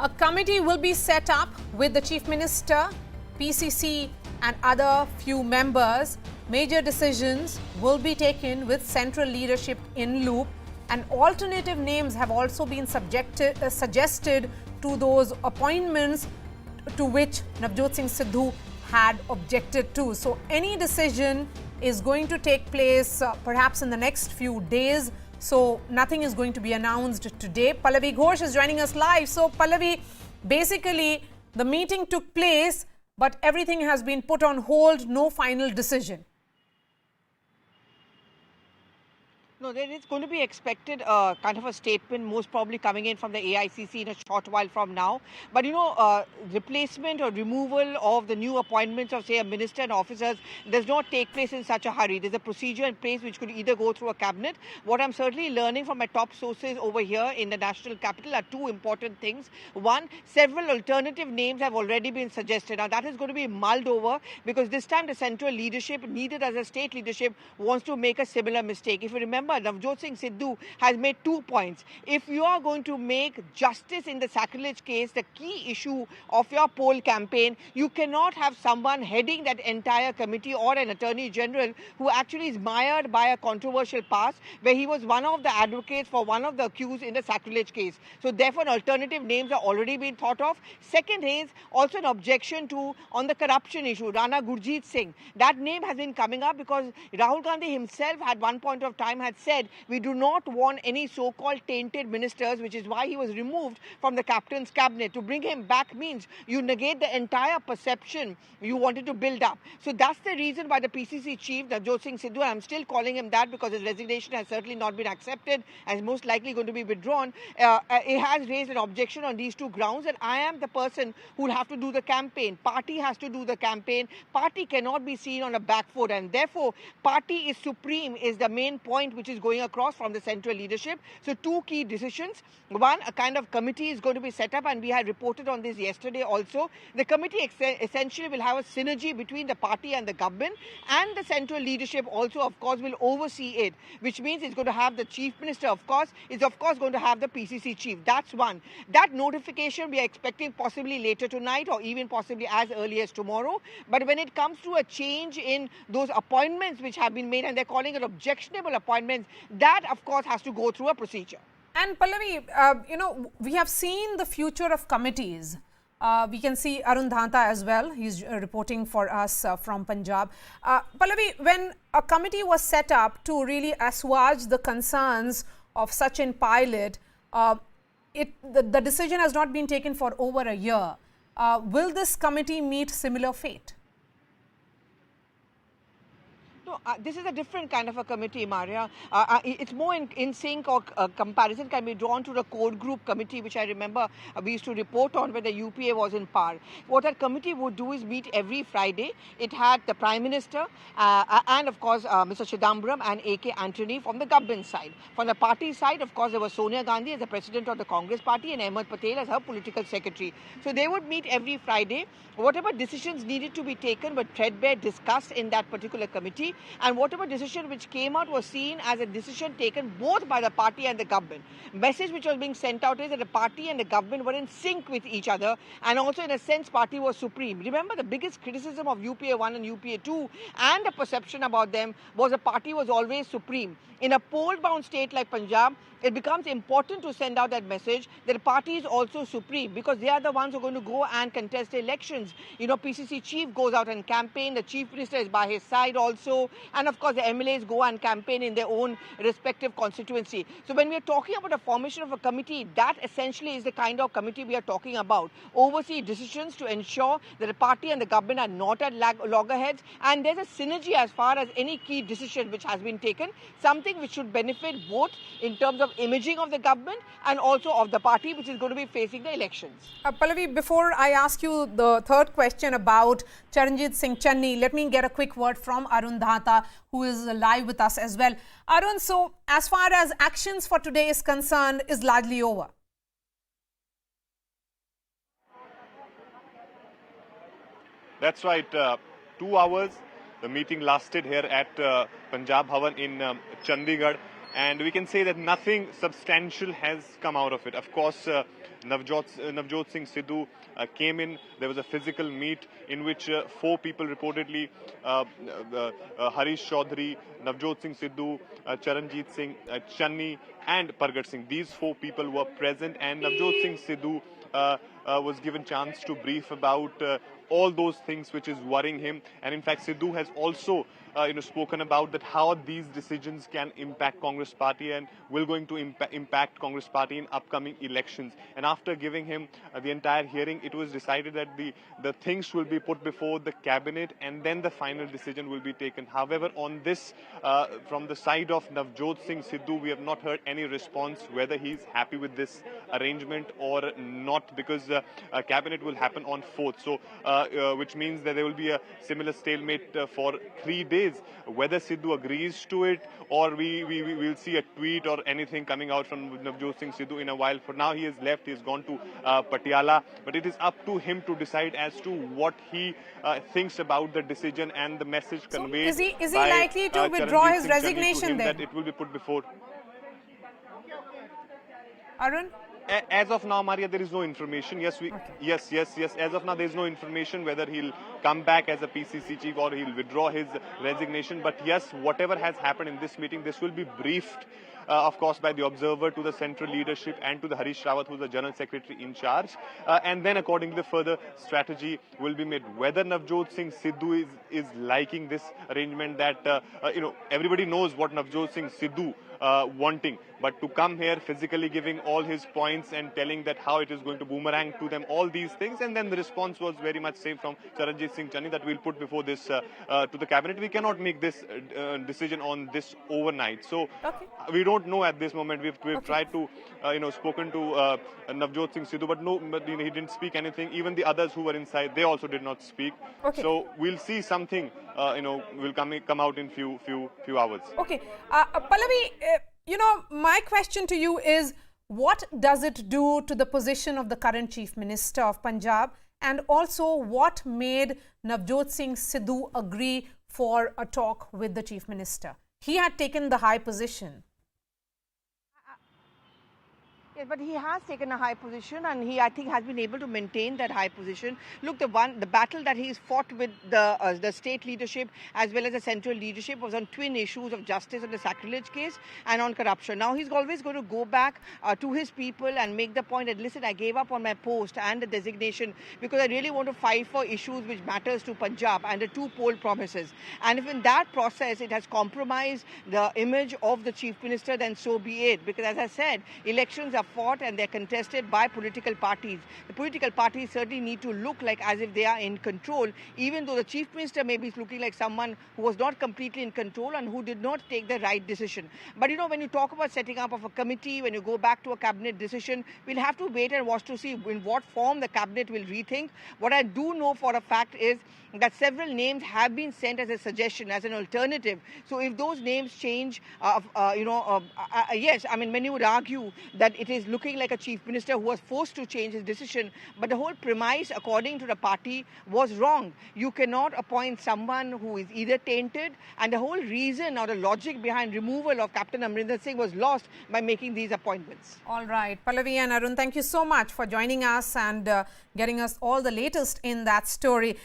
A committee will be set up with the Chief Minister, PCC and other few members. Major decisions will be taken with central leadership in loop, and alternative names have also been suggested to those appointments to which Navjot Singh Sidhu had objected to. So any decision is going to take place perhaps in the next few days. So nothing is going to be announced today. Pallavi Ghosh is joining us live. So Pallavi, basically the meeting took place, but everything has been put on hold, no final decision. No, there is going to be expected kind of a statement, most probably coming in from the AICC in a short while from now. But replacement or removal of the new appointments of, say, a minister and officers does not take place in such a hurry. There's a procedure in place which could either go through a cabinet. What I'm certainly learning from my top sources over here in the national capital are two important things. One, several alternative names have already been suggested. Now, that is going to be mulled over because this time the central leadership, needed as a state leadership, wants to make a similar mistake. If you remember, Navjot Singh Sidhu has made 2 points. If you are going to make justice in the sacrilege case the key issue of your poll campaign, you cannot have someone heading that entire committee or an attorney general who actually is mired by a controversial past where he was one of the advocates for one of the accused in the sacrilege case. So therefore, alternative names are already being thought of. Second is also an objection to on the corruption issue, Rana Gurjeet Singh. That name has been coming up because Rahul Gandhi himself at one point of time had said we do not want any so-called tainted ministers, which is why he was removed from the captain's cabinet. To bring him back means you negate the entire perception you wanted to build up. So that's the reason why the PCC chief, Navjot Singh Sidhu, I'm still calling him that because his resignation has certainly not been accepted and is most likely going to be withdrawn. It has raised an objection on these two grounds, and I am the person who will have to do the campaign. Party has to do the campaign. Party cannot be seen on a back foot, and therefore party is supreme is the main point which is going across from the central leadership. So two key decisions. One, a kind of committee is going to be set up, and we had reported on this yesterday also. The committee essentially will have a synergy between the party and the government, and the central leadership also, of course, will oversee it, which means it's going to have the chief minister, of course, is of course going to have the PCC chief. That's one. That notification we are expecting possibly later tonight or even possibly as early as tomorrow. But when it comes to a change in those appointments which have been made, and they're calling it objectionable appointments, that of course has to go through a procedure. And Pallavi, we have seen the future of committees. We can see Arun Dhanta as well. He's reporting for us from Punjab. Pallavi, when a committee was set up to really assuage the concerns of Sachin Pilot, the decision has not been taken for over a year. Will this committee meet similar fate? No, this is a different kind of a committee, Maria. It's more in sync, or comparison can be drawn to the core group committee, which I remember we used to report on when the UPA was in power. What that committee would do is meet every Friday. It had the Prime Minister and, of course, Mr. Chidambaram and A.K. Antony from the government side. From the party side, of course, there was Sonia Gandhi as the president of the Congress party and Ahmed Patel as her political secretary. So they would meet every Friday. Whatever decisions needed to be taken were threadbare discussed in that particular committee. And whatever decision which came out was seen as a decision taken both by the party and the government. Message which was being sent out is that the party and the government were in sync with each other, and also in a sense party was supreme. Remember, the biggest criticism of UPA 1 and UPA 2 and the perception about them was the party was always supreme. In a poll-bound state like Punjab, it becomes important to send out that message that the party is also supreme because they are the ones who are going to go and contest the elections. PCC chief goes out and campaign, the chief minister is by his side also, and of course the MLAs go and campaign in their own respective constituency. So when we are talking about the formation of a committee, that essentially is the kind of committee we are talking about. Oversee decisions to ensure that the party and the government are not at loggerheads, and there's a synergy as far as any key decision which has been taken, something which should benefit both in terms of imaging of the government and also of the party which is going to be facing the elections. Pallavi, before I ask you the third question about Charanjit Singh Channi, let me get a quick word from Arun Dhata, who is live with us as well. Arun, so as far as actions for today is concerned, is largely over. That's right. 2 hours. The meeting lasted here at Punjab Bhavan in Chandigarh. And we can say that nothing substantial has come out of it. Of course, Navjot Singh Sidhu came in. There was a physical meet in which 4 people reportedly, Harish Chaudhary, Navjot Singh Sidhu, Charanjit Singh Channi and Pargat Singh. These 4 people were present, and Navjot Singh Sidhu was given chance to brief about all those things which is worrying him. And in fact, Sidhu has also spoken about that how these decisions can impact Congress party and will going to impact Congress party in upcoming elections. And after giving him the entire hearing, it was decided that the things will be put before the cabinet and then the final decision will be taken. However, on this, from the side of Navjot Singh Sidhu, we have not heard any response whether he is happy with this arrangement or not, because cabinet will happen on 4th. So, which means that there will be a similar stalemate for 3 days. Whether Sidhu agrees to it or we will see a tweet or anything coming out from Navjot Singh Sidhu in a while. For now, he has left. He has gone to Patiala. But it is up to him to decide as to what he thinks about the decision and the message conveyed. So is he likely to withdraw his resignation then? That it will be put before. Arun? As of now, Maria, there is no information. Yes. As of now, there is no information whether he'll come back as a PCC chief or he'll withdraw his resignation. But yes, whatever has happened in this meeting, this will be briefed, of course, by the observer to the central leadership and to the Harish Rawat, who's the general secretary in charge. And then, accordingly, the further strategy will be made. Whether Navjot Singh Sidhu is liking this arrangement, that everybody knows what Navjot Singh Sidhu wanting, but to come here physically giving all his points and telling that how it is going to boomerang to them, all these things, and then the response was very much same from Charanjit Singh Channi that we'll put before this to the cabinet. We cannot make this decision on this overnight. So we don't know at this moment. We've tried to spoken to Navjot Singh Sidhu, but he didn't speak anything. Even the others who were inside, they also did not speak. So we'll see something will come out in few hours. Okay, Pallavi, my question to you is, what does it do to the position of the current Chief Minister of Punjab, and also what made Navjot Singh Sidhu agree for a talk with the Chief Minister? He had taken the high position. Yes, but he has taken a high position, and he, I think, has been able to maintain that high position. Look, the battle that he's fought with the state leadership as well as the central leadership was on twin issues of justice on the sacrilege case and on corruption. Now he's always going to go back to his people and make the point that, listen, I gave up on my post and the designation because I really want to fight for issues which matters to Punjab and the 2 poll promises. And if in that process it has compromised the image of the Chief Minister, then so be it. Because as I said, elections are fought and they're contested by political parties. The political parties certainly need to look like as if they are in control, even though the Chief Minister may be looking like someone who was not completely in control and who did not take the right decision. But when you talk about setting up of a committee, when you go back to a cabinet decision, we'll have to wait and watch to see in what form the cabinet will rethink. What I do know for a fact is that several names have been sent as a suggestion, as an alternative. So if those names change, yes, I mean, many would argue that it is looking like a Chief Minister who was forced to change his decision. But the whole premise, according to the party, was wrong. You cannot appoint someone who is either tainted, and the whole reason or the logic behind removal of Captain Amarinder Singh was lost by making these appointments. All right, Pallavi and Arun, thank you so much for joining us and getting us all the latest in that story.